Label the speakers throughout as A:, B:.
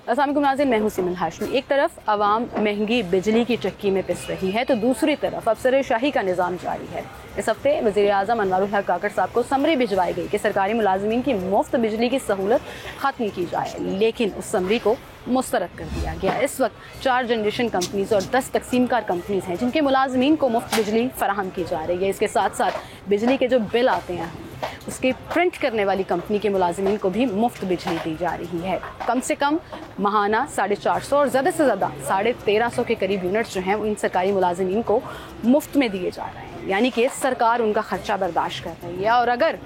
A: अस्सलाम वालेकुम नाज़रीन, मैं हूं सिमन हाशमी। एक तरफ आवाम महंगी बिजली की चक्की में पिस रही है तो दूसरी तरफ अफसरशाही का निज़ाम जारी है। इस हफ्ते वज़ीर-ए-आज़म अनवारुल हक काकड़ साहब को समरी भिजवाई गई कि सरकारी मुलाजमीन की मुफ्त बिजली की सहूलत ख़त्म की जाए, लेकिन उस समरी को मुस्तरद कर दिया गया। इस वक्त 4 जनरेशन कंपनीज़ और 10 तकसीमकार कंपनीज़ हैं जिनके मुलाजमीन को मुफ्त बिजली फराहम की जा रही है। इसके साथ साथ बिजली के जो बिल आते हैं उसके प्रिंट करने वाली कंपनी के मुलाजमीन को भी मुफ्त बिजली दी जा रही है। कम से कम माहाना 450 और ज़्यादा से ज़्यादा 1350 के करीब यूनिट्स जो हैं इन सरकारी मुलाजमीन को मुफ्त में दिए जा रहे हैं, यानी कि सरकार उनका खर्चा बर्दाश्त कर रही है। और अगर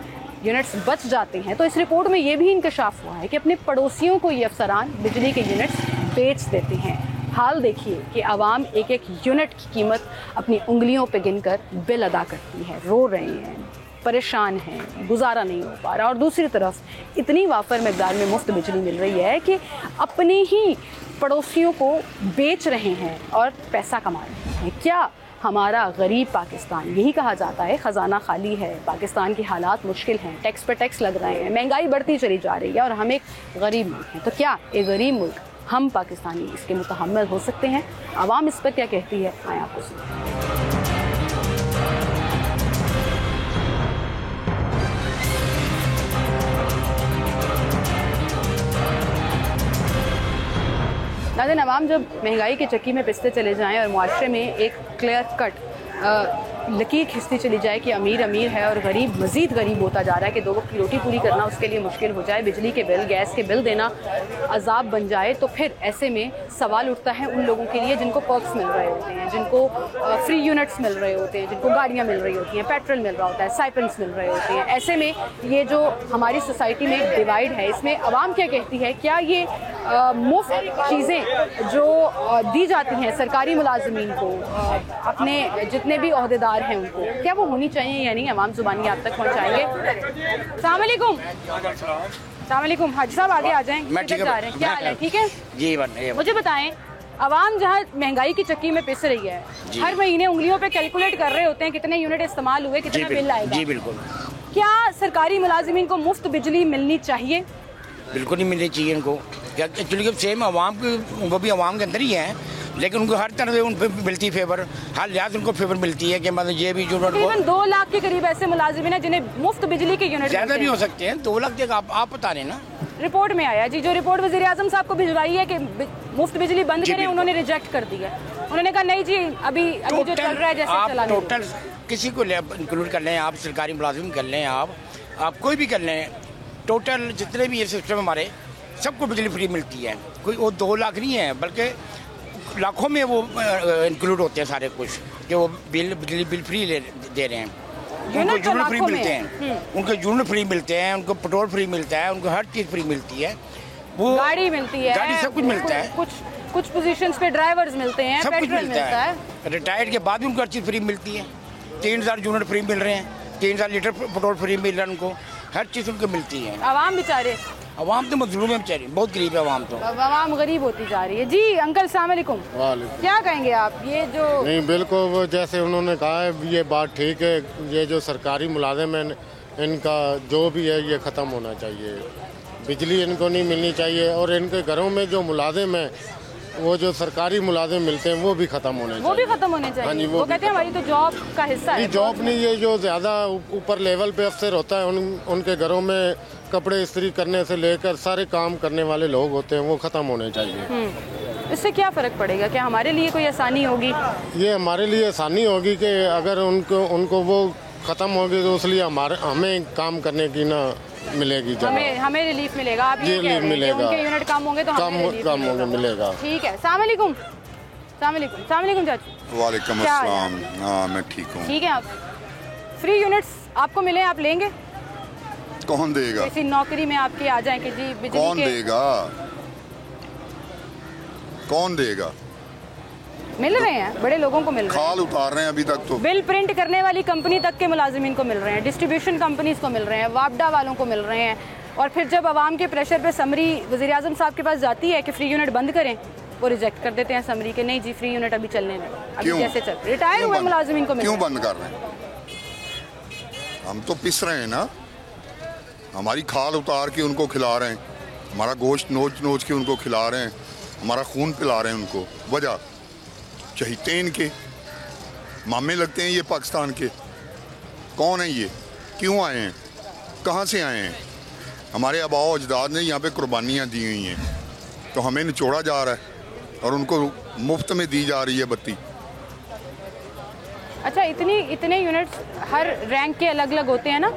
A: यूनिट्स बच जाते हैं तो इस रिपोर्ट में ये भी इंकशाफ हुआ है कि अपने पड़ोसियों को ये अफसरान बिजली के यूनिट्स बेच देते हैं। हाल देखिए कि आवाम एक एक यूनिट की कीमत अपनी उंगलियों पर गिनकर बिल अदा करती है, रो रहे हैं, परेशान हैं, गुजारा नहीं हो पा रहा। और दूसरी तरफ इतनी वाफर मकदार में मुफ्त बिजली मिल रही है कि अपने ही पड़ोसियों को बेच रहे हैं और पैसा कमा रहे हैं। क्या हमारा गरीब पाकिस्तान, यही कहा जाता है, ख़जाना खाली है, पाकिस्तान के हालात मुश्किल हैं, टैक्स पे टैक्स लग रहे हैं, महंगाई बढ़ती चली जा रही है और हम एक गरीब मुल्क हैं। तो क्या एक गरीब मुल्क हम पाकिस्तानी इसके मुतहम्मिल हो सकते हैं? आवाम इस पर क्या कहती है, आए आपको सुनते हैं। नाज़रीन, आवाम जब महंगाई की चक्की में पिसते चले जाएं और मुआशरे में एक क्लियर कट लकीर खिंचती चली जाए कि अमीर अमीर है और गरीब मज़ीद गरीब होता जा रहा है कि 2 वक्त की रोटी पूरी करना उसके लिए मुश्किल हो जाए, बिजली के बिल, गैस के बिल देना अजाब बन जाए, तो फिर ऐसे में सवाल उठता है उन लोगों के लिए जिनको पर्क्स मिल रहे होते हैं, जिनको फ्री यूनिट्स मिल रहे होते हैं, जिनको गाड़ियाँ मिल रही होती हैं, पेट्रोल मिल रहा होता है, स्टाइपेंड्स मिल रहे होते हैं। ऐसे में ये जो हमारी सोसाइटी में एक डिवाइड है, इसमें आवाम क्या कहती है? क्या ये मुफ्त चीज़ें जो दी जाती हैं सरकारी मुलाजमीन को, अपने जितने भी ओहदेदार हैं उनको, क्या वो होनी चाहिए या नहीं? आवाम जुबानी आप तक पहुंचाएंगे। अस्सलाम वालेकुम। अस्सलाम वालेकुम। हाजी साहब आगे आ जाएं।
B: मैं ठीक
A: है, क्या हाल है? ठीक है
B: जी।
A: मुझे बताएं, आवाम जहाँ महंगाई की चक्की में पिस रही है, हर महीने उंगलियों पे कैलकुलेट कर रहे होते हैं कितने यूनिट इस्तेमाल हुए, कितना बिल आएगा।
B: जी बिल्कुल।
A: क्या सरकारी मुलाजिमीन को मुफ्त बिजली मिलनी चाहिए?
B: बिल्कुल नहीं मिलनी चाहिए इनको। एक्चुअली सेम आवाम की, वो भी आवाम के अंदर ही है, लेकिन उनको हर तरह से उन पर मिलती फेवर, हर लिहाज उनको फेवर मिलती है कि मतलब ये भी जो
A: 2 लाख के करीब ऐसे मुलाजिमीन हैं जिन्हें मुफ्त बिजली के यूनिट
B: ज़्यादा भी हो सकते हैं। 2 लाख तक आप बता रहे ना,
A: रिपोर्ट में आया जी। जो रिपोर्ट वज़ीर-ए-आज़म साहब को भिजवाई है कि मुफ्त बिजली बंद करें, उन्होंने रिजेक्ट कर दी है। उन्होंने कहा नहीं जी, अभी जो चल रहा है जैसे चला।
B: टोटल किसी को इंक्लूड कर लें, आप सरकारी मुलाजिम कर लें, आप कोई भी कर लें, टोटल जितने भी ये सिस्टम हमारे सबको बिजली फ्री मिलती है। कोई वो 2 लाख नहीं है, बल्कि लाखों में वो इंक्लूड होते हैं सारे कुछ, कि वो बिजली बिल फ्री दे रहे हैं। उनको यूनिट फ्री मिलते हैं, उनको यूनिट फ्री मिलते हैं, उनको पेट्रोल फ्री मिलता है, उनको हर चीज़ फ्री मिलती है, वो
A: गाड़ी मिलती है,
B: गाड़ी सब कुछ मिलता है,
A: कुछ पोजीशंस पे ड्राइवर्स मिलते हैं,
B: सब कुछ मिलता है। रिटायर्ड के बाद भी उनको हर चीज़ फ्री मिलती है। 3000 यूनिट फ्री मिल रहे हैं, 3000 लीटर पेट्रोल फ्री मिल रहा है उनको, हर चीज़ उनको मिलती है।
A: आवाम बेचारे,
B: आवाम तो मजलूम है बेचारी, बहुत गरीब है आवाम तो।
A: आवाम गरीब होती जा रही है। जी अंकल सलाम वालेकुम। क्या कहेंगे आप? ये जो
C: नहीं, बिल्कुल जैसे उन्होंने कहा है ये बात ठीक है। ये जो सरकारी मुलाजिम है इनका जो भी है ये ख़त्म होना चाहिए, बिजली इनको नहीं मिलनी चाहिए। और इनके घरों में जो मुलाजिम है, वो जो सरकारी मुलाजिम मिलते हैं वो भी ख़त्म होने चाहिए।
A: वो भी ख़त्म होने चाहिए।
C: हाँ जी,
A: वो कहते हैं हमारी तो जॉब का हिस्सा है।
C: जॉब नहीं, ये जो ज़्यादा ऊपर लेवल पे अफसर होता है, उनके घरों में कपड़े इस्त्री करने से लेकर सारे काम करने वाले लोग होते हैं, वो ख़त्म होने चाहिए।
A: इससे क्या फ़र्क पड़ेगा? क्या हमारे लिए कोई आसानी होगी?
C: ये हमारे लिए आसानी होगी कि अगर उनको वो ख़त्म होगी तो इसलिए हमें काम करने की ना मिलेगी,
A: हमें रिलीफ मिलेगा। आप ये
C: रिलीफ मिलेगा,
A: उनके यूनिट कम होंगे तो
C: कम होंगे मिलेगा।
A: ठीक है। अस्सलाम वालेकुम। अस्सलाम वालेकुम चाचू।
D: वालेकुम अस्सलाम। हाँ मैं ठीक हूँ।
A: ठीक है। आप फ्री यूनिट्स आपको मिले, आप लेंगे?
D: कौन देगा?
A: किसी नौकरी में आपके आ जाए कि जी बिजली
D: कौन देगा? कौन देगा?
A: मिल रहे हैं, बड़े लोगों को मिल रहे हैं।
D: खाल उतार रहे हैं अभी तक तो।
A: बिल प्रिंट करने वाली कंपनी तक के मुलाजिमीन को मिल रहे हैं, डिस्ट्रीब्यूशन कंपनीज को मिल रहे हैं, वापडा वालों को मिल रहे हैं। और फिर जब आवाम के प्रेशर पे समरी वज़ीर-ए-आज़म साहब के पास जाती है कि फ्री यूनिट बंद करें, वो रिजेक्ट कर देते हैं समरी के, नहीं जी फ्री यूनिट अभी चलने दें, अभी जैसे चल रिटायर हुए मुलाजिमीन को
D: क्यों बंद कर रहे हैं? हम तो पिस रहे हैं ना, हमारी खाल उतार के उनको खिला रहे हैं। हमारा गोश्त नोच नोच के उनको खिला रहे हैं, हमारा खून पिला रहे हैं उनको। वजह चहीते हैं इनके, मामे लगते हैं ये पाकिस्तान के। कौन है ये, क्यों आए हैं, कहाँ से आए हैं? हमारे आबाओ अजदाद ने यहाँ पे कुर्बानियाँ दी हुई हैं, तो हमें निचोड़ा जा रहा है और उनको मुफ्त में दी जा रही है बत्ती।
A: अच्छा, इतने यूनिट्स हर रैंक के अलग अलग होते हैं ना,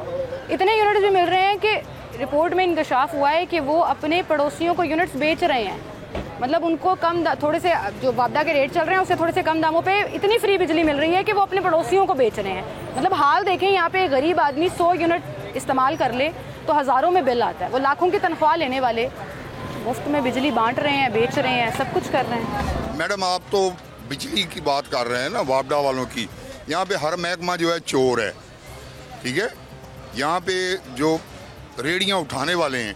A: इतने यूनिट्स भी मिल रहे हैं कि रिपोर्ट में इंकशाफ हुआ है कि वो अपने पड़ोसियों को यूनिट्स बेच रहे हैं। मतलब उनको थोड़े से जो वापडा के रेट चल रहे हैं उससे थोड़े से कम दामों पे इतनी फ्री बिजली मिल रही है कि वो अपने पड़ोसियों को बेच रहे हैं। मतलब हाल देखें, यहाँ पे गरीब आदमी 100 यूनिट इस्तेमाल कर ले तो हज़ारों में बिल आता है। वो लाखों की तनख्वाह लेने वाले मुफ्त में बिजली बांट रहे हैं, बेच रहे हैं, सब कुछ कर रहे हैं।
D: मैडम, आप तो बिजली की बात कर रहे हैं ना, वापडा वालों की। यहाँ पे हर महकमा जो है चोर है, ठीक है। यहाँ पे जो रेडियाँ उठाने वाले हैं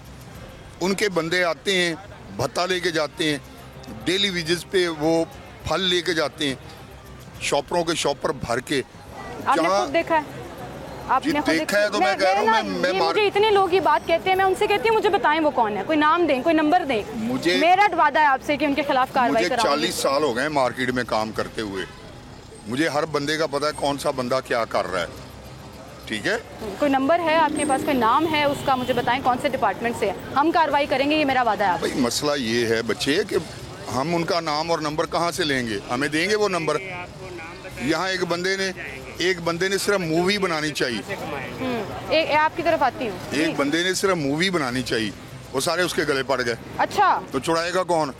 D: उनके बंदे आते हैं, भत्ता लेके जाते हैं, डेली वेजेस पे वो फल लेके जाते हैं, शॉपरों के शॉपर भर के।
A: आपने खुद देखा है? आपने खुद
D: देखा है तो मैं कह रहा हूँ, मैं
A: मुझे इतने लोग ही बात कहते हैं, मैं उनसे कहती हूँ मुझे बताएं वो कौन है, कोई नाम दें, कोई नंबर दें। मेरा वादा है आपसे कि उनके खिलाफ कार्रवाई कराऊंगी।
D: मुझे 40 साल हो गए मार्केट में काम करते हुए, मुझे हर बंदे का पता है कौन सा बंदा क्या कर रहा है, ठीक है।
A: कोई नंबर है आपके पास, कोई नाम है उसका, मुझे बताएं कौन से डिपार्टमेंट से है, हम कार्रवाई करेंगे, ये मेरा वादा है आपसे।
D: भाई मसला ये है बच्चे कि हम उनका नाम और नंबर कहाँ से लेंगे, हमें देंगे वो नंबर। यहाँ एक बंदे ने सिर्फ मूवी बनानी चाहिए।
A: आपकी तरफ आती हूँ।
D: एक बंदे ने सिर्फ मूवी बनानी चाहिए, वो सारे उसके गले पड़ गए।
A: अच्छा,
D: तो छुड़ाएगा कौन?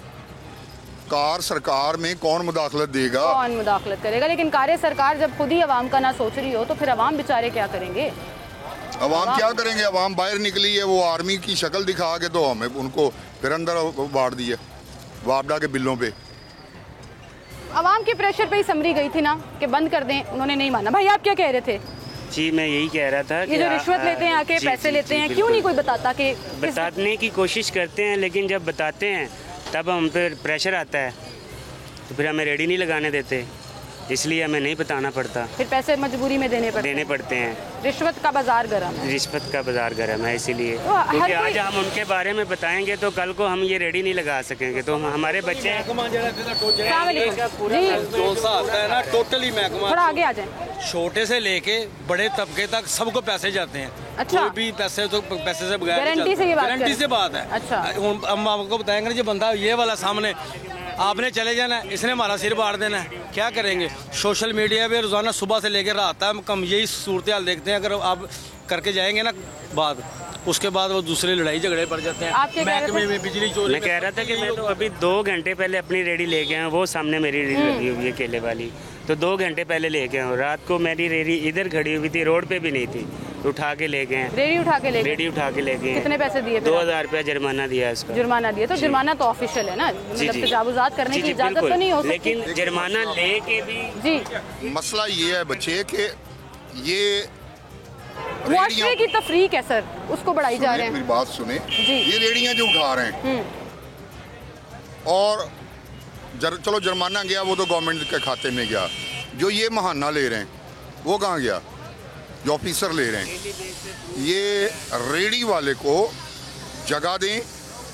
D: कार सरकार में कौन मुदाखलत देगा?
A: कौन मुदाखलत करेगा? लेकिन कार्य सरकार जब खुद ही अवाम का ना सोच रही हो तो फिर अवाम बेचारे क्या करेंगे?
D: अवाम क्या करेंगे? अवाम बाहर निकली है, वो आर्मी की शक्ल दिखा के तो हमें उनको फिर अंदर बांट दिया वापडा के बिलों पे।
A: अवाम के प्रेशर पे ही समरी गई थी ना कि बंद कर दें, उन्होंने नहीं माना। भाई आप क्या कह रहे थे?
E: जी मैं यही कह रहा था
A: ये जो रिश्वत लेते हैं आके, पैसे लेते हैं, क्यों नहीं कोई बताता? कि
E: बताने की कोशिश करते हैं, लेकिन जब बताते हैं तब हम पे प्रेशर आता है, तो फिर हमें रेडी नहीं लगाने देते, इसलिए हमें नहीं बताना पड़ता।
A: फिर पैसे मजबूरी में देने पड़ते हैं। रिश्वत का बाजार गर्म है।
E: रिश्वत का बाजार गर्म है, इसीलिए
A: तो
E: क्योंकि आज हम उनके बारे में बताएंगे तो कल को हम ये रेडी नहीं लगा सकेंगे, तो हमारे बच्चे
F: टोटली महकमा
A: थोड़ा आगे आ जाए।
F: छोटे से लेके बड़े तबके तक सबको पैसे जाते हैं।
A: अच्छा,
F: कोई भी पैसे तो पैसे से बगैर
A: गारंटी से ये बात
F: गारंटी से बात है।
A: अच्छा,
F: हम आपको बताएंगे जो बंदा ये वाला सामने आपने चले जाना है, इसने हमारा सिर फाड़ देना है, क्या करेंगे? सोशल मीडिया पे रोजाना सुबह से लेकर रात तक हम यही सूरत हाल देखते हैं। अगर आप करके जाएंगे ना बात, उसके बाद वो दूसरे लड़ाई झगड़े पड़ जाते हैं। महकमे में बिजली चोरी।
E: मैं कह रहा था कि मैं तो अभी 2 घंटे पहले अपनी रेडी ले गया हूँ, वो सामने मेरी रेडी लगी हुई है केले वाली, तो 2 घंटे पहले ले गया हूँ। रात को मेरी रेडी इधर खड़ी हुई थी, रोड पे भी नहीं थी, उठा के ले गए।
A: रेडी उठा के ले गए?
E: रेडी उठा के ले गए।
A: कितने पैसे दिए?
E: 2000 रुपया जुर्माना दिया इसका।
A: जुर्माना दिया? तो जुर्माना तो ऑफिशियल है ना, मतलब तजावुजात करने की इजाजत तो नहीं हो सकती।
E: लेकिन जुर्माना लेके भी
A: जी,
D: मसला ये है बच्चे कि ये
A: मुआशरे की तफरीक है सर, उसको बढ़ाई जा रहे हैं।
D: मेरी बात सुने
A: जी।
D: ये रेडियां जो उठा रहे हैं और चलो जुर्माना गया, वो तो गवर्नमेंट के खाते में गया। जो ये महाना ले रहे हैं वो कहाँ गया? जो ऑफिसर ले रहे हैं, ये रेडी वाले को जगह दें,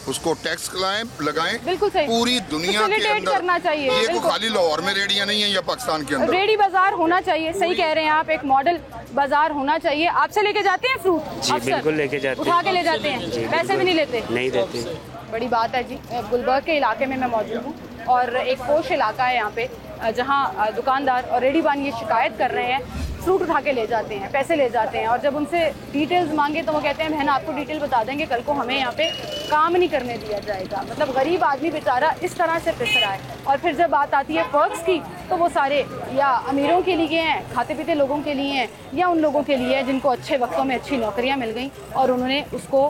D: उसको टैक्स लगाएं।
A: बिल्कुल सही।
D: पूरी दुनिया के अंदर
A: करना चाहिए।
D: ये को खाली लाहौर में रेडियां नहीं है या पाकिस्तान के अंदर
A: रेडी बाजार होना चाहिए। सही कह रहे हैं आप, एक मॉडल बाजार होना चाहिए। आपसे लेके जाते हैं फ्रूट?
E: जी बिल्कुल लेके जाते हैं,
A: उठा के ले जाते हैं, पैसे भी नहीं लेते?
E: नहीं देते।
A: बड़ी बात है जी। गुलबर्ग के इलाके में मैं मौजूद हूँ और एक पोश इलाका है यहाँ पे, जहाँ दुकानदार और रेडीवान ये शिकायत कर रहे हैं, फ्रूट उठा के ले जाते हैं, पैसे ले जाते हैं, और जब उनसे डिटेल्स मांगे तो वो कहते हैं बहन आपको डिटेल बता देंगे, कल को हमें यहाँ पे काम नहीं करने दिया जाएगा। मतलब गरीब आदमी बेचारा इस तरह से पिस रहा है। और फिर जब बात आती है पर्क्स की, तो वो सारे या अमीरों के लिए हैं, खाते पीते लोगों के लिए हैं, या उन लोगों के लिए है जिनको अच्छे वक्तों में अच्छी नौकरियाँ मिल गई और उन्होंने उसको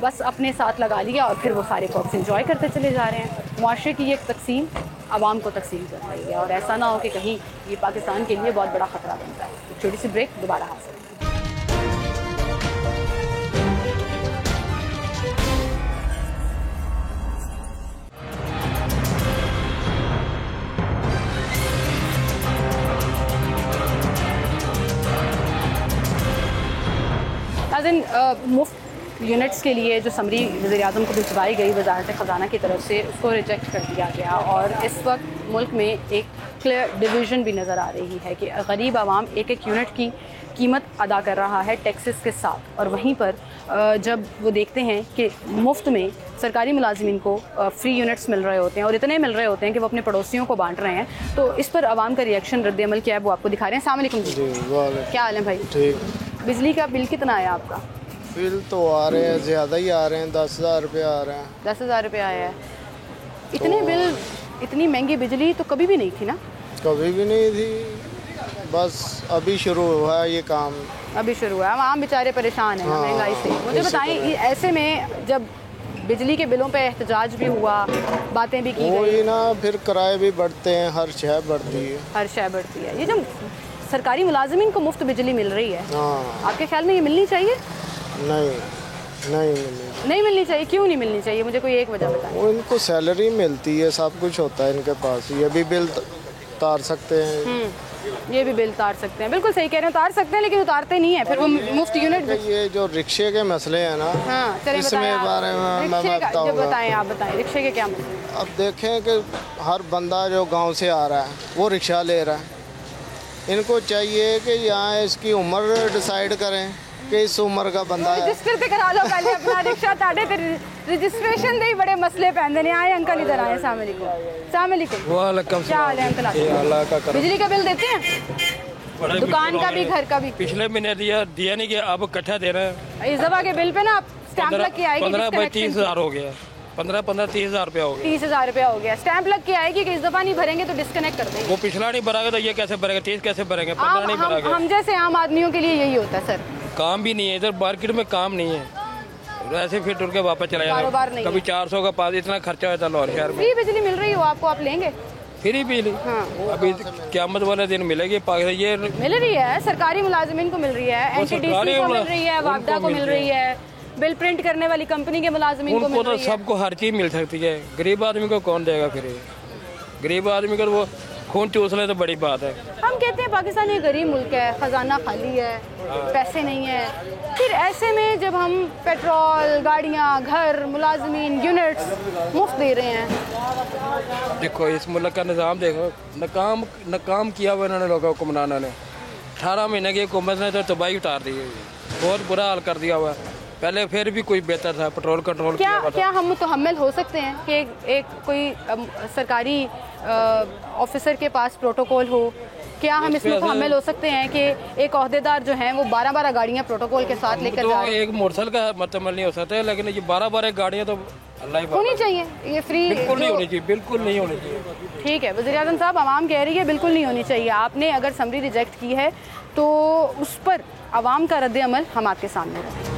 A: बस अपने साथ लगा लिया और फिर वो सारे पर्क्स एंजॉय करते चले जा रहे हैं। मुआशरे की ये तकसीम आवाम को तकसीम कर रही है, और ऐसा ना हो कि कहीं ये पाकिस्तान के लिए बहुत बड़ा खतरा बनता है। एक छोटी सी ब्रेक, दोबारा हाजिर। मुफ्त यूनिट्स के लिए जो समरी वज़ीर-ए-आज़म को भिजवाई गई वजारत ख़जाना की तरफ से, उसको रिजेक्ट कर दिया गया। और इस वक्त मुल्क में एक क्लियर डिवीज़न भी नज़र आ रही है कि गरीब आवाम एक एक यूनिट की कीमत अदा कर रहा है टैक्सेस के साथ, और वहीं पर जब वो देखते हैं कि मुफ्त में सरकारी मुलाजिमीन को फ्री यूनिट्स मिल रहे होते हैं और इतने मिल रहे होते हैं कि वो अपने पड़ोसियों को बांट रहे हैं, तो इस पर आवाम का रिएक्शन, रद्द-ए-अमल क्या है, वो आपको दिखा रहे हैं। अस्सलाम वालेकुम जी, क्या हाल है भाई?
C: ठीक।
A: बिजली का बिल कितना आया आपका?
C: बिल तो आ रहे हैं, ज़्यादा ही आ रहे हैं, 10,000 रुपये आ रहे हैं।
A: 10,000 रुपये आया है। इतने बिल, इतनी महंगी बिजली तो कभी भी नहीं थी ना?
C: कभी भी नहीं थी, बस अभी शुरू हुआ है ये काम।
A: अभी शुरू हुआ है, आम बेचारे परेशान हैं महंगाई से। मुझे बताएं, ऐसे में जब बिजली के बिलों पे एहतजाज भी हुआ, बातें भी की गई
C: ना, फिर किराए भी बढ़ते हैं, हर शय बढ़ती है।
A: हर शय बढ़ती है। ये जो सरकारी मुलाजिमीन को मुफ्त बिजली मिल रही है, आपके ख्याल में ये मिलनी चाहिए? नहीं मिलनी चाहिए। क्यों नहीं मिलनी चाहिए? मुझे कोई एक वजह बताएं।
C: वो इनको सैलरी मिलती है, सब कुछ होता है इनके पास, ये भी बिल उतार सकते हैं।
A: ये भी बिल उतार सकते हैं, बिल्कुल सही कह रहे हैं, उतार सकते हैं, लेकिन उतारते नहीं है, फिर वो मुफ्त यूनिट।
C: ये जो रिक्शे के मसले हैं ना,
A: इसमें
C: बारे में मैं
A: बताएं, आप बताएं रिक्शे के क्या मसले?
C: अब देखें कि हर बंदा जो गांव से आ रहा है वो रिक्शा ले रहा है, इनको चाहिए कि यहाँ इसकी उम्र डिसाइड करें कि इस उम्र का बंदा है।
A: रजिस्टर ते करा लो पहले अपना रिक्शा, ताड़े ते रजिस्ट्रेशन दे ही बड़े मसले पैंदे ने। आए अंकल इधर आए। अस्सलाम वालेकुम। अस्सलाम वालेकुम।
G: वालेकुम।
A: क्या हाल है अंकल?
G: अल्लाह का करम।
A: बिजली का बिल देते हैं? दुकान का भी, घर का भी?
G: पिछले महीने दिया नहीं कि अब इकट्ठा दे रहे हैं।
A: इस दफा के बिल पे ना आप स्टैंप लग के आएगी।
G: 15-30,000 हो गया, 15-30,000 रुपया हो गया।
A: 30,000 रुपया हो गया। स्टैंप लग के आएगी कि इस दफा नहीं भरेंगे तो डिस्कनेक्ट कर देंगे।
G: वो पिछला नहीं भरागा तो ये कैसे भरेगा? 30 कैसे भरेंगे? 15 नहीं भरागा।
A: हम जैसे आम आदमियों के लिए यही होता है सर।
G: काम भी नहीं है इधर, मार्केट में काम नहीं है, ऐसे फिर टूट के वापस चला
A: कारोबार
G: जाएगा।
A: नहीं
G: कभी 400 का पास, इतना खर्चा होता है लाहौर शहर में।
A: फ्री बिजली मिल रही हो आपको, आप लेंगे?
G: फ्री बिजली अभी क़यामत वाले दिन मिलेगी। ये
A: मिल रही है, सरकारी मुलाजिमीन को मिल रही है, एनटीडीसी को मिल रही है, वापडा को मिल रही है, बिल प्रिंट करने वाली कंपनी के मुलाजिमीन को मिल रही है।
G: सबको हर चीज़ मिल सकती है, गरीब आदमी को कौन देगा? फिर गरीब आदमी को वो खून चूस ले तो बड़ी बात है। हम
A: कहते हैं पाकिस्तान एक गरीब मुल्क है, खजाना खाली है, पैसे नहीं है, फिर ऐसे में जब हम पेट्रोल, गाड़ियाँ, घर, मुलाजमीन, यूनिट्स मुफ्त दे रहे हैं।
G: देखो इस मुल्क का निज़ाम देखो, नाकाम किया हुआ इन्होंने लोगों को हुक्मरानों ने। 18 महीने की हुकूमत ने तो तबाही उतार दी है, बहुत बुरा हाल कर दिया हुआ। पहले फिर भी कोई बेहतर था, पेट्रोल कंट्रोल
A: क्या हम मुतहम्मिल हो सकते हैं कि एक कोई सरकारी ऑफिसर के पास प्रोटोकॉल हो? क्या हम इसमें मुतहम्मिल हो सकते हैं कि एक ओहदेदार जो हैं वो 12-12 गाड़ियाँ प्रोटोकॉल के साथ लेकर जा रहे हैं?
G: एक मोटरसाइकिल का मुतहम्मिल नहीं हो सकता है, लेकिन ये 12-12 गाड़ियाँ तो
A: होनी चाहिए। ये फ्री
G: बिल्कुल नहीं होनी चाहिए, बिल्कुल नहीं होनी चाहिए।
A: ठीक है, वज़ीर-ए-आज़म साहब, आवाम कह रही है बिल्कुल नहीं होनी चाहिए। आपने अगर समरी रिजेक्ट की है तो उस पर आवाम का रद्द-ए-अमल हम आपके सामने रखें।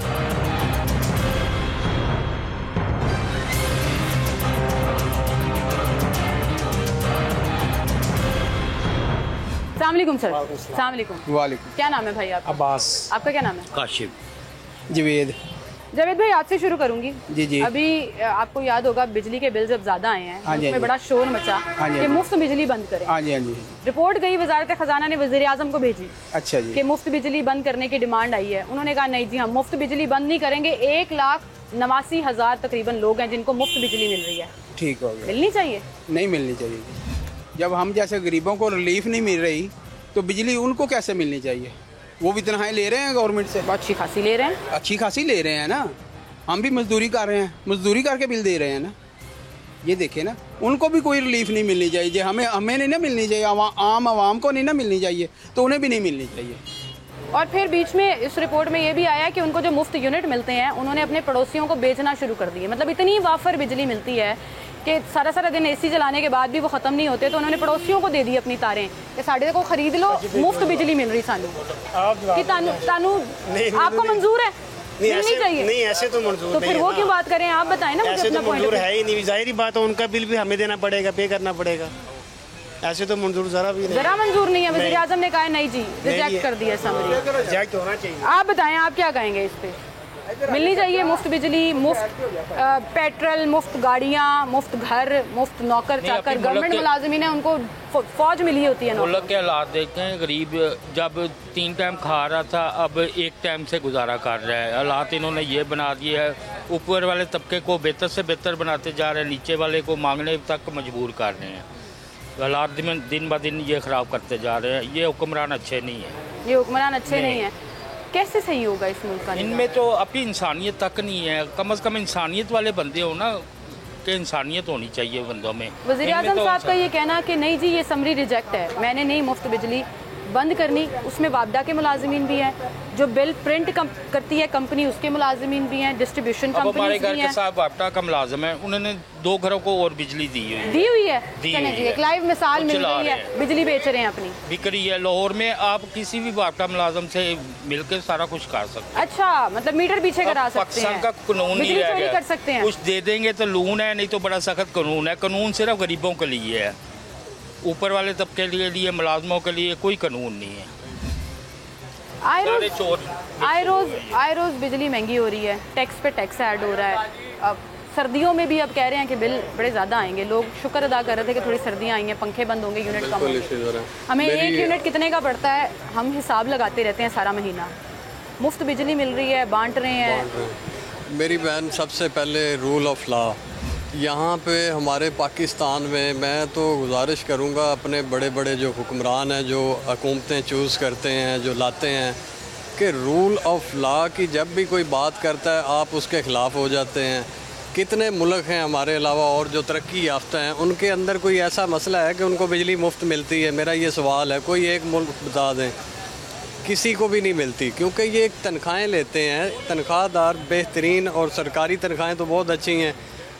A: अस्सलामुअलैकुम सर। अस्सलामुअलैकुम।
H: वालेकुम।
A: क्या नाम है भाई आपका?
H: अब्बास।
A: आपका क्या नाम है?
H: काशिफ। जावेद।
A: जावेद भाई, आपसे शुरू करूंगी।
H: जी।
A: अभी आपको याद होगा बिजली के बिल जब ज्यादा आए हैं, उसमें बड़ा शोर मचा कि मुफ्त बिजली बंद करें।
H: हाँ जी।
A: रिपोर्ट गई, वजारत खजाना ने वज़ीर-ए-आज़म को भेजी।
H: अच्छा जी।
A: कि मुफ्त बिजली बंद करने की डिमांड आई है। उन्होंने कहा नहीं जी, हम मुफ्त बिजली बंद नहीं करेंगे। 1,89,000 तकरीबन लोग हैं जिनको मुफ्त बिजली मिल रही है।
H: ठीक हो गया।
A: मिलनी चाहिए?
H: नहीं मिलनी चाहिए। जब हम जैसे गरीबों को रिलीफ नहीं मिल रही तो बिजली उनको कैसे मिलनी चाहिए? वो भी तनख्वाहें ले रहे हैं गवर्नमेंट से,
A: अच्छी खासी ले रहे हैं।
H: अच्छी खासी ले रहे हैं ना। हम भी मजदूरी कर रहे हैं, मजदूरी करके बिल दे रहे हैं ना। ये देखे ना, उनको भी कोई रिलीफ नहीं मिलनी चाहिए। हमें नहीं ना मिलनी चाहिए, आम आवाम को नहीं ना मिलनी चाहिए, तो उन्हें भी नहीं मिलनी चाहिए।
A: और फिर बीच में इस रिपोर्ट में ये भी आया कि उनको जो मुफ्त यूनिट मिलते हैं उन्होंने अपने पड़ोसियों को बेचना शुरू कर दिए। मतलब इतनी वाफर बिजली मिलती है कि सारा दिन एसी चलाने के बाद भी वो ख़त्म नहीं होते, तो उन्होंने पड़ोसियों को दे दी अपनी तारें कि साढ़े को खरीद लो, मुफ्त बिजली मिल रही सानू। आपको मंजूर है? मिलनी चाहिए?
I: नहीं, ऐसे तो मंजूर
A: तो फिर वो क्यों बात करें? आप बताएं ना मुझे अपना पॉइंट।
I: मंजूर है ही नहीं, जाहिर बात है, उनका बिल भी हमें देना पड़ेगा, पे करना पड़ेगा। ऐसे तो मंजूर जरा भी नहीं,
A: जरा मंजूर नहीं है। वज़ीर-ए-आज़म ने कहा नहीं जी, रिजेक्ट कर दिया समरी।
I: रिजेक्ट होना चाहिए।
A: आप बताएं, आप क्या कहेंगे इस पे? मिलनी चाहिए मुफ्त बिजली, मुफ्त पेट्रोल, मुफ्त गाड़ियाँ, मुफ्त घर, मुफ्त नौकर चाकर। गवर्नमेंट मुलाजिमीन है, उनको फौज मिली होती है।
J: मुल्क के हालात देखते हैं, गरीब जब 3 टाइम खा रहा था अब 1 टाइम से गुजारा कर रहा है। हालात इन्होंने ये बना दिए है, ऊपर वाले तबके को बेहतर से बेहतर बनाते जा रहे हैं, नीचे वाले को मांगने तक मजबूर कर रहे हैं। हालात दिन ब दिन ये ख़राब करते जा रहे हैं। ये हुक्मरान अच्छे नहीं है,
A: ये हुक्मरान अच्छे नहीं है। कैसे सही होगा इस मुल्क का?
J: इनमें तो अपनी इंसानियत तक नहीं है। कम से कम इंसानियत वाले बंदे हो ना, कि इंसानियत होनी चाहिए बंदों में।
A: वज़ीर आज़म साहब का ये कहना कि नहीं जी ये समरी रिजेक्ट है, मैंने नहीं मुफ्त बिजली बंद करनी। उसमें वापडा के मुलाजिमीन भी हैं, जो बिल प्रिंट करती है कंपनी उसके मुलाजिमीन भी हैं, डिस्ट्रीब्यूशन कंपनी भी हैं।
J: हमारे घर के साहब वापडा का मुलाजिम है, उन्होंने 2 घरों को और बिजली दी हुई
A: है। चलें जी, एक लाइव मिसाल मिल रही है, बिजली बेच रहे हैं अपनी,
J: बिक रही है। लाहौर में आप किसी भी वापडा मुलाजिम से मिलकर सारा कुछ कर सकते हैं।
A: अच्छा, मतलब मीटर पीछे करा सकते हैं।
J: पाकिस्तान का कानून नहीं है,
A: कर सकते हैं।
J: कुछ दे देंगे तो लून है, नहीं तो बड़ा सख्त कानून है। कानून सिर्फ गरीबों के लिए है, ऊपर वाले तबके के लिए मुलाजमों के लिए कोई कानून नहीं है।
A: आए रोज बिजली महंगी हो रही है, टैक्स पे टैक्स ऐड हो रहा है। अब सर्दियों में भी अब कह रहे हैं कि बिल बड़े ज़्यादा आएंगे। लोग शुक्र अदा कर रहे थे कि थोड़ी सर्दियाँ आई हैं, पंखे बंद होंगे, यूनिट कम होंगे। हमें 1 यूनिट कितने का पड़ता है हम हिसाब लगाते रहते हैं सारा महीना। मुफ्त बिजली मिल रही है, बांट रहे हैं।
K: मेरी बहन, सबसे पहले रूल ऑफ लॉ यहाँ पे हमारे पाकिस्तान में मैं तो गुजारिश करूँगा अपने बड़े बड़े जो हुक्मरान हैं, जो हुकूमतें चूज़ करते हैं, जो लाते हैं, कि रूल ऑफ लॉ की जब भी कोई बात करता है आप उसके ख़िलाफ़ हो जाते हैं। कितने मुल्क हैं हमारे अलावा और जो तरक्की याफ्ता हैं, उनके अंदर कोई ऐसा मसला है कि उनको बिजली मुफ्त मिलती है? मेरा ये सवाल है, कोई एक मुल्क बता दें। किसी को भी नहीं मिलती, क्योंकि ये एक तनख्वाहें लेते हैं, तनख्वाहदार बेहतरीन, और सरकारी तनख्वाहें तो बहुत अच्छी हैं।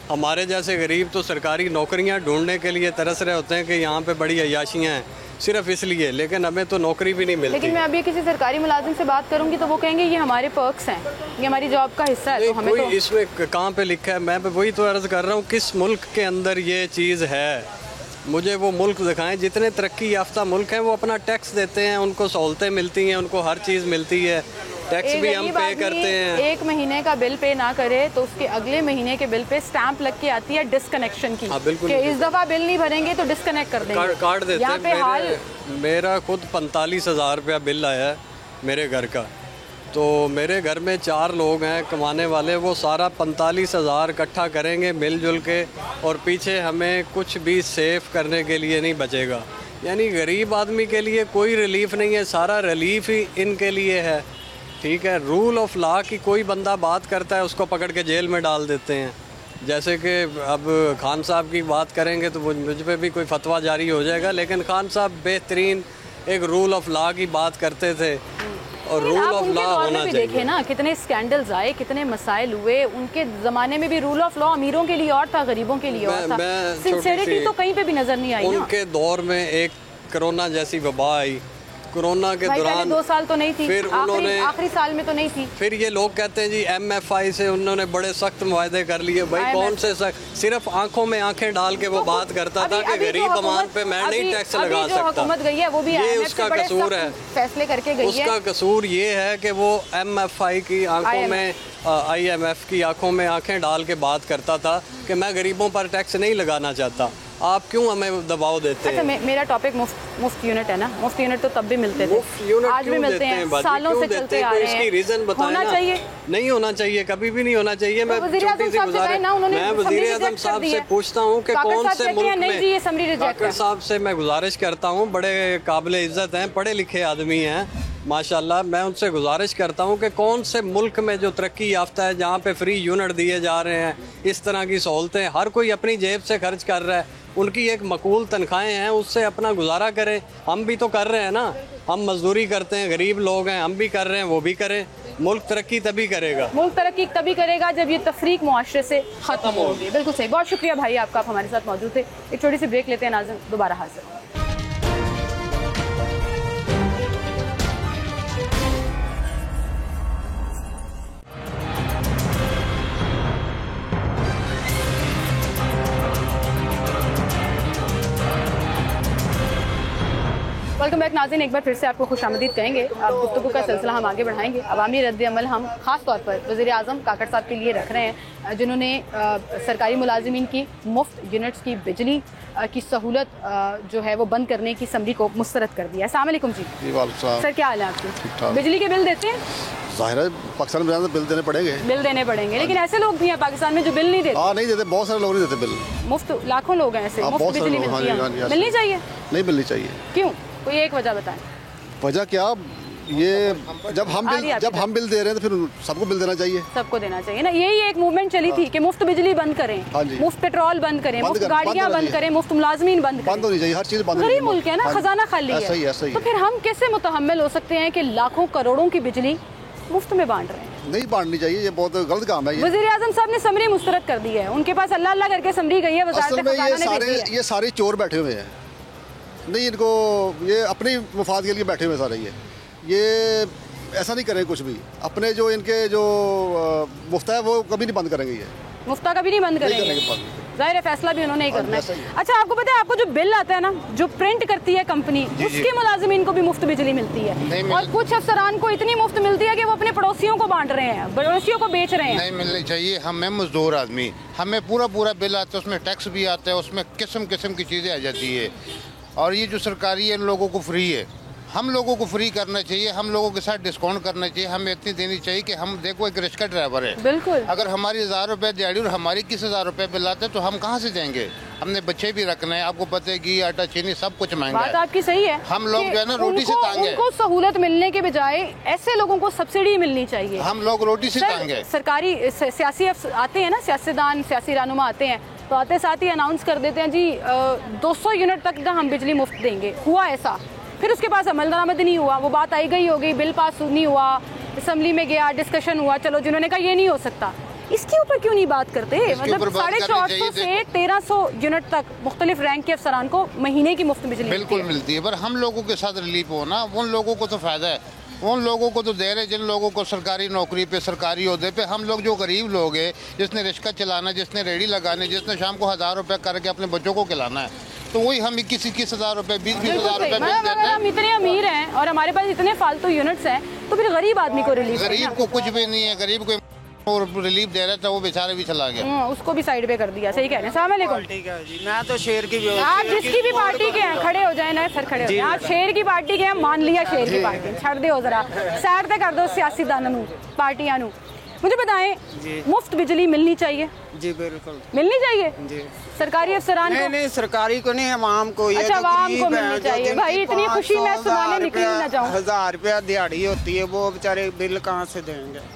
K: हमारे जैसे गरीब तो सरकारी नौकरियां ढूंढने के लिए तरस रहे होते हैं कि यहाँ पे बड़ी अय्याशियाँ हैं, सिर्फ इसलिए, लेकिन हमें तो नौकरी भी नहीं मिलती।
A: लेकिन मैं अभी किसी सरकारी मुलाजिम से बात करूँगी तो वो कहेंगे ये हमारे पर्क्स हैं, ये हमारी जॉब का हिस्सा है। तो हमें तो
K: इसमें कहाँ पे लिखा है? मैं वही तो अर्ज़ कर रहा हूँ, किस मुल्क के अंदर ये चीज़ है? मुझे वो मुल्क दिखाएं जितने तरक्की याफ्ता मुल्क हैं, वो अपना टैक्स देते हैं, उनको सहूलतें मिलती हैं, उनको हर चीज़ मिलती है, टैक्स भी हम पे करते हैं।
A: 1 महीने का बिल पे ना करे तो उसके अगले महीने के बिल पे स्टैंप लग के आती है डिस्कनेक्शन की।
K: बिल्कुल,
A: कि इस दफ़ा बिल नहीं भरेंगे तो डिस्कनेक्ट कर देंगे,
K: काट देते
A: यहाँ पे हाल।
K: मेरा खुद 45,000 रुपया बिल आया है मेरे घर का। तो मेरे घर में 4 लोग हैं कमाने वाले, वो सारा 45,000 इकट्ठा करेंगे मिलजुल के, और पीछे हमें कुछ भी सेव करने के लिए नहीं बचेगा। यानी गरीब आदमी के लिए कोई रिलीफ नहीं है, सारा रिलीफ ही इनके लिए है। ठीक है, रूल ऑफ लॉ की कोई बंदा बात करता है उसको पकड़ के जेल में डाल देते हैं। जैसे कि अब खान साहब की बात करेंगे तो मुझ पे भी कोई फतवा जारी हो जाएगा, लेकिन खान साहब बेहतरीन एक रूल ऑफ लॉ की बात करते थे, और रूल ऑफ लॉ होना चाहिए।
A: देखे ना कितने स्कैंडल्स आए, कितने मसाइल हुए। उनके ज़माने में भी रूल ऑफ लॉ अमीरों के लिए और था, गरीबों के लिए और था। सिंसेरिटी तो कहीं पे भी नजर नहीं आई।
K: उनके दौर में एक कोरोना जैसी वबा आई, कोरोना के दौरान
A: 2 साल तो नहीं थी,
K: फिर उन्होंने
A: आखिरी साल में तो नहीं थी।
K: फिर ये लोग कहते हैं जी MFI से उन्होंने बड़े सख्त मुआहदे कर लिए। भाई कौन से सख्त? सिर्फ आंखों में आंखें डाल के वो बात करता था कि गरीब अवाम पे मैं नहीं टैक्स लगा सकता।
A: हुकूमत गई है वो भी
K: ये उसका कसूर है,
A: फैसले करके गई है।
K: उसका कसूर ये है कि वो MFI की आंखों में, IMF की आंखों में आंखें डाल के बात करता था कि मैं गरीबों पर टैक्स नहीं लगाना चाहता। आप क्यों हमें दबाव देते हैं?
A: अच्छा, मेरा टॉपिक मुफ्त यूनिट है ना। मुफ्त यूनिट तो तब भी मिलते थे, आज भी मिलते हैं, सालों से चलते आ रहे हैं।
K: इसकी रीजन बताएं ना।
A: होना चाहिए,
K: नहीं होना चाहिए, कभी भी नहीं होना चाहिए। मैं
A: वज़ीर आज़म साहब
K: साहब से पूछता हूँ कि कौन से मुल्क में, काकर साहब से मैं गुजारिश करता हूँ, बड़े काबिल इज्जत हैं, पढ़े लिखे आदमी हैं माशाल्लाह, मैं उनसे गुजारिश करता हूँ कि कौन से मुल्क में जो तरक्की याफ्ता है, जहाँ पे फ्री यूनिट दिए जा रहे हैं, इस तरह की सहूलतें, हर कोई अपनी जेब से खर्च कर रहा है, उनकी एक मकबूल तनख्वाहें हैं, उससे अपना गुजारा करें। हम भी तो कर रहे हैं ना, हम मजदूरी करते हैं, गरीब लोग हैं, हम भी कर रहे हैं, वो भी करें। मुल्क तरक्की तभी करेगा,
A: मुल्क तरक्की तभी करेगा जब ये तफरीक मुआशरे से खत्म होगी। बिल्कुल सही, बहुत शुक्रिया भाई आपका, आप हमारे साथ मौजूद थे। एक छोटी सी ब्रेक लेते हैं, नाज़रीन दोबारा हाजिर। वेलकम बैक नाज़रीन, एक बार फिर से आपको खुशामदीद कहेंगे। अब गुफ्तगू का सिलसिला हम आगे बढ़ाएंगे। अवामी रद्द-ए-अमल हम ख़ास तौर पर वज़ीर-ए-आज़म काकड़ साहब के लिए रख रहे हैं, जिन्होंने सरकारी मुलाजिमीन की मुफ्त यूनिट्स की बिजली की सहूलत जो है वो बंद करने की समरी को मुस्तरद कर दिया है। अस्सलाम वालेकुम जी। सर क्या हाल है आपके? बिजली के बिल देते हैं?
L: ज़ाहिर है पाकिस्तान में बिल देने पड़ेंगे।
A: बिल देने पड़ेंगे, लेकिन ऐसे लोग भी हैं पाकिस्तान में जो बिल नहीं देते।
L: नहीं देते, बहुत सारे लोग नहीं देते बिल।
A: मुफ्त लाखों लोग हैं ऐसे, मुफ्त बिजली मिलती है, मिलनी चाहिए?
L: नहीं मिलनी चाहिए।
A: क्यों? कोई एक वजह बताएं।
L: वजह क्या, ये जब हम बिल दे रहे हैं तो फिर सबको बिल देना चाहिए।
A: सबको देना चाहिए ना। यही एक मूवमेंट चली थी कि मुफ्त बिजली बंद करें, मुफ्त पेट्रोल बंद करें, मुफ्त गाड़ियां बंद करें, मुफ्त मुलाजमीन बंद
L: होनी चाहिए, हर चीज बंद।
A: गरीब मुल्क है ना, खजाना खाली है, तो फिर हम कैसे मुतहम्मिल हो सकते हैं कि लाखों करोड़ों की बिजली मुफ्त में बांट रहे हैं?
L: नहीं बांटनी चाहिए, ये बहुत गलत काम है।
A: वज़ीर-ए-आज़म साहब ने समरी मुस्तरद कर दी है, उनके पास अल्लाह अल्लाह करके समरी गई है, वज़ारत खजाना ने भेजी है।
L: ये सारे चोर बैठे हुए हैं, नहीं इनको ये अपने मुफाद के लिए बैठे हुए सारे। ये ऐसा नहीं करें कुछ भी, अपने जो इनके जो मुफ्ता है वो कभी नहीं बंद करेंगे। ये
A: मुफ्ता कभी नहीं बंद करेंगे, जाहिर है फैसला भी उन्होंने ही करना है। अच्छा, आपको पता है, आपको जो बिल आता है ना, जो प्रिंट करती है कंपनी, उसके मुलाजिमीन को भी मुफ्त बिजली मिलती है, और कुछ अफसरान को इतनी मुफ्त मिलती है कि वो अपने पड़ोसियों को बांट रहे हैं, पड़ोसियों को बेच रहे हैं।
M: नहीं मिलनी चाहिए। हमें मजदूर आदमी, हमें पूरा बिल आता है, उसमें टैक्स भी आता है, उसमें किस्म किस्म की चीज़ें आ जाती है, और ये जो सरकारी है इन लोगों को फ्री है। हम लोगों को फ्री करना चाहिए, हम लोगों के साथ डिस्काउंट करना चाहिए। हमें इतनी देनी चाहिए कि हम देखो एक रिक्शा ड्राइवर है,
A: बिल्कुल,
M: अगर हमारी 1000 रुपये दिहाड़ी और हमारी 21,000 रुपये बिल आते तो हम कहाँ से देंगे? हमने बच्चे भी रखना है, आपको पता है घी आटा चीनी सब कुछ महंगा है।
A: बात आपकी सही है।
M: हम लोग जो है ना रोटी से तांग है।
A: उनको सहूलत मिलने के बजाय ऐसे लोगों को सब्सिडी मिलनी चाहिए।
M: हम लोग रोटी से तांग है।
A: सरकारी सियासी आते हैं ना, सियासतदान, सियासी रहनुमा आते हैं, तो आते साथ ही अनाउंस कर देते हैं जी 200 यूनिट तक का हम बिजली मुफ्त देंगे। हुआ ऐसा, फिर उसके पास अमल दरामद नहीं हुआ, वो बात आई गई हो गई, बिल पास नहीं हुआ, असम्बली में गया, डिस्कशन हुआ, चलो जिन्होंने कहा ये नहीं हो सकता, इसके ऊपर क्यों नहीं बात करते? मतलब 450 से 1300 यूनिट तक मुख्तलिफ रैंक के अफसरान को महीने की मुफ्त बिजली
M: बिल्कुल मिलती है, पर हम लोगों के साथ रिलीफ हो ना, उन लोगों को तो फायदा है, उन लोगों को तो दे रहे जिन लोगों को सरकारी नौकरी पे, सरकारी ओहदे पे। हम लोग जो गरीब लोग हैं, जिसने रिक्शा चलाना, जिसने रेडी लगाने, जिसने शाम को 1000 रुपये करके अपने बच्चों को खिलाना है, तो वही हम 21,000 रुपये 20,000 रुपये मिल देते हैं।
A: हम इतने अमीर हैं और हमारे पास इतने फालतू यूनिट्स हैं, तो फिर गरीब आदमी को रिलीफ,
M: गरीब को कुछ भी नहीं है, गरीब को और रिलीफ दे रहा था, वो बेचारे भी चला गया,
A: उसको भी साइड पे कर दिया। सही कह रहे हैं। अस्सलाम वालेकुम।
I: मैं तो शेर की
A: आप जिसकी भी पार्टी के हैं खड़े हो जाए ना, सर खड़े हो जाए। आप शेर की पार्टी के हैं, मान लिया शेर की पार्टी, छड़ दो जरा साइड पे कर दो सियासीदानों पार्टियां। मुझे बताएं, मुफ्त बिजली मिलनी चाहिए?
I: जी बिल्कुल
A: मिलनी चाहिए
I: जी।
A: सरकारी अफसरान को?
I: नहीं सरकारी को नहीं, आवाम को।
A: अच्छा, आवाम को मिलनी चाहिए। भाई इतनी खुशी मैं सुनाने निकली ना जाऊँ।
I: 1000 रुपया दिहाड़ी होती है, वो बेचारे बिल कहाँ से देंगे?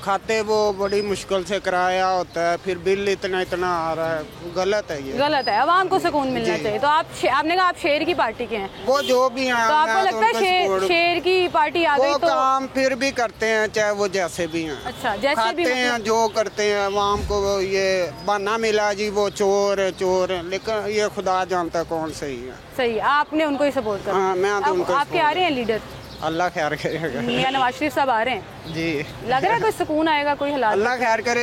I: खाते वो बड़ी मुश्किल से कराया होता है, फिर बिल इतना आ रहा है, गलत है ये,
A: गलत है। आवाम को सुकून मिलना चाहिए। तो आपने कहा आप शेर की पार्टी के हैं,
I: वो जो भी हैं,
A: तो आपको लगता है शेर की पार्टी आ गई तो
I: काम फिर भी करते हैं, चाहे वो जैसे भी हैं।
A: अच्छा, जैसे भी
I: हैं, जो करते हैं, आवाम को ये बहाना मिला जी वो चोर है, चोर है, लेकिन ये खुदा जानता है कौन सही है।
A: सही, आपने उनको ही सपोर्ट करा?
I: हाँ, मैं तो उनको।
A: आपके आ रहे हैं लीडर?
I: अल्लाह खैर करेगा।
A: मियां नवाज शरीफ साहब आ रहे हैं
I: जी,
A: लग रहा है कोई सुकून आएगा, कोई हालात?
I: अल्लाह खैर करे,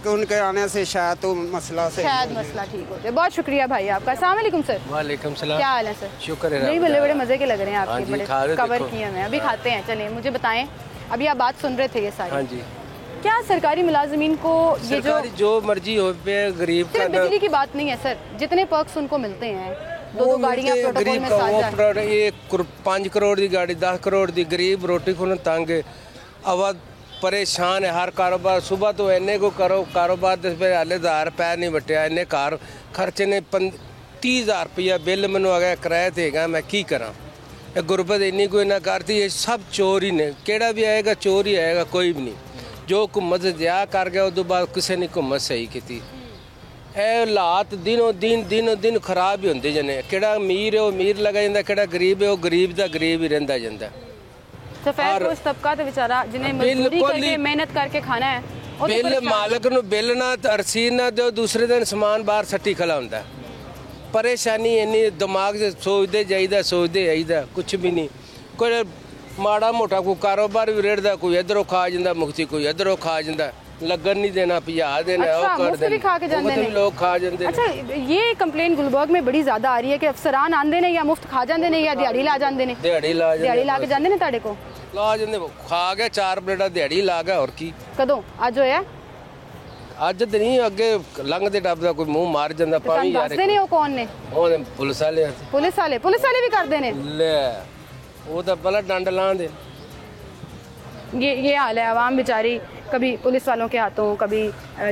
I: उनके आने से शायद तो मसला से
A: शायद मसला ठीक हो जाए। बहुत शुक्रिया भाई आपका। अस्सलाम वालेकुम सर।
G: वालेकुम सलाम।
A: क्या हाल है सर?
G: शुक्र है।
A: नहीं, बड़े बड़े मजे के लग रहे हैं आपके, बड़े कवर किए हैं। अभी खाते हैं, चलिए मुझे बताएं, अभी आप बात सुन रहे थे ये सारी।
G: हाँ जी।
A: क्या सरकारी मुलाजिमीन को ये जो
G: मर्जी हो पे गरीब
A: सिर्फ बिजली की बात नहीं है सर, जितने पर्क्स उनको मिलते हैं, दो गाड़ियां प्रोटोकॉल में साझा,
G: 5 करोड़ की गाड़ी, 10 करोड़ की, गरीब रोटी खोने तंग है, आवाज परेशान है, हर कारोबार सुबह तो इन्ने को करो कारोबार हाले 1000 रुपया नहीं बटिया, इन्ने घर खर्चे ने 30,000 रुपया बिल मैनू आ गया, किराया देगा, मैं की करा? गुरबत इन्नी कोई ना करती है, सब चोर ही ने, केड़ा भी आएगा चोर ही आएगा, कोई भी नहीं। जो घुम्मत ज्यादा कर गया उस बाद किसी ने घुम्मत सही की। हालात दिनों दिन खराब ही होंदे जने, केड़ा अमीर है वो अमीर लगा जाता, केड़ा गरीब है वो गरीब दा गरीब ही रहंदा जांदा।
A: सफेद तबका तो बेचारा जिन्हें मजदूरी करके मेहनत करके खाना है,
G: बिल मालक नूं बिल ना रसीद ना दो, दूसरे दिन समान बाहर सट्टी खला हुंदा। परेशानी इन्नी दिमाग से सोचते जाइदा कुछ भी नहीं। कोई माड़ा मोटा कोई कारोबार भी रेड़दा, कोई इधरों खा जाता मुफ्ती, कोई इधरों खा जाता। लगन नहीं देना, पिया देना।
A: अच्छा, मुफ्त भी खा के जाते हैं
G: लोग, खा जाते हैं।
A: अच्छा, ये कंप्लेन गुलबर्ग में बड़ी ज्यादा आ रही है कि अफसरान आंदे ने या मुफ्त खा जाते ने या दिहाड़ी ला जाते ने।
G: दिहाड़ी ला
A: के जाते ने ताड़े को
G: ला जाते, खा गए 4 प्लेटा दिहाड़ी ला गए। और की
A: कदों अज होया?
G: अज तो नहीं, अगे लंघते टपदा कोई मुंह मार जाता पानी यार।
A: दसदे ने वो कौन ने?
G: वो पुलिस वाले
A: भी करते ने।
G: ले वो तो पहला डंड लांदे।
A: ये हाल है, आवाम बेचारी कभी पुलिस वालों के हाथों, कभी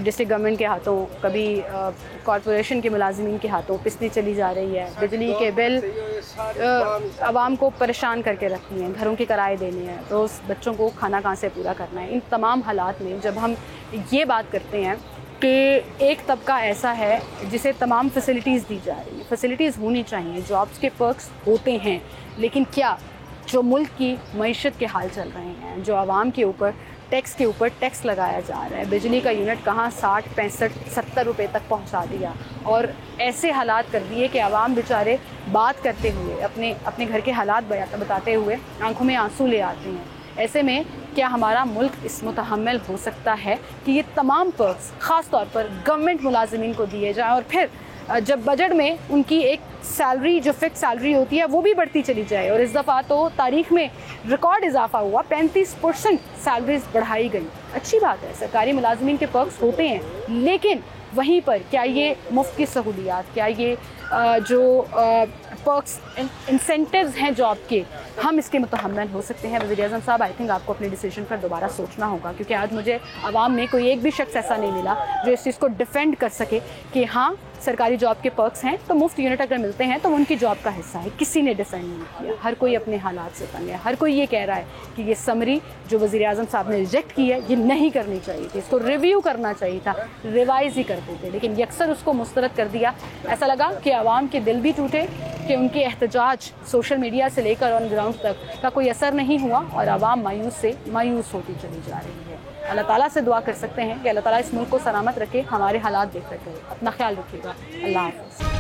A: डिस्ट्रिक्ट गवर्नमेंट के हाथों, कभी कॉरपोरेशन के मुलाजिमीन के हाथों पिसती चली जा रही है। बिजली के बिल आवाम को परेशान करके रखती हैं, घरों के किराए देने हैं, रोज़ बच्चों को खाना कहाँ से पूरा करना है। इन तमाम हालात में जब हम ये बात करते हैं कि एक तबका ऐसा है जिसे तमाम फैसिलिटीज़ दी जा रही है, फैसिलिटीज़ होनी चाहिए, जॉब्स के पर्क्स होते हैं, लेकिन क्या जो मुल्क की मईशत के हाल चल रहे हैं, जो आवाम के ऊपर टैक्स लगाया जा रहा है, बिजली का यूनिट कहाँ 60, 65, 70 रुपए तक पहुँचा दिया और ऐसे हालात कर दिए कि आवाम बेचारे बात करते हुए अपने घर के हालात बताते हुए आंखों में आंसू ले आते हैं। ऐसे में क्या हमारा मुल्क इस मुतहम्मिल हो सकता है कि ये तमाम पर्क्स ख़ास तौर पर गवर्नमेंट मुलाजिमीन को दिए जाएँ और फिर जब बजट में उनकी एक सैलरी जो फिक्स सैलरी होती है वो भी बढ़ती चली जाए? और इस दफ़ा तो तारीख में रिकॉर्ड इजाफा हुआ, 35% सैलरीज बढ़ाई गई। अच्छी बात है, सरकारी मुलाजिमीन के पर्क्स होते हैं, लेकिन वहीं पर क्या ये मुफ्त की सहूलियात, क्या ये जो पर्क्स इंसेंटिव्स हैं जॉब के, हम इसके मुतहम्मिल हो सकते हैं? वज़ीर-ए-आज़म साहब, आई थिंक आपको अपने डिसीजन पर दोबारा सोचना होगा, क्योंकि आज मुझे आवाम में कोई एक भी शख्स ऐसा नहीं मिला जो इस चीज़ को डिफेंड कर सके कि हाँ सरकारी जॉब के पर्क्स हैं तो मुफ्त यूनिट अगर मिलते हैं तो वो उनकी जॉब का हिस्सा है। किसी ने डिफेंड नहीं किया, हर कोई अपने हालात से तंग है। हर कोई ये कह रहा है कि ये समरी जो वज़ीर-ए-आज़म साहब ने रिजेक्ट की है ये नहीं करनी चाहिए थी, इसको रिव्यू करना चाहिए था, रिवाइज़ ही करते थे, लेकिन यकसर उसको मुस्तरद कर दिया। ऐसा लगा कि आवाम के दिल भी टूटे कि उनके एहतजाज सोशल मीडिया से लेकर ऑन ग्राउंड तक का कोई असर नहीं हुआ और आवाम मायूस होती चली जा रही है। अल्लाह ताला से दुआ कर सकते हैं कि अल्लाह ताला इस मुल्क को सलामत रखे, हमारे हालात बेहतर करे। अपना ख्याल रखिएगा। अल्लाह हाफ़िज़।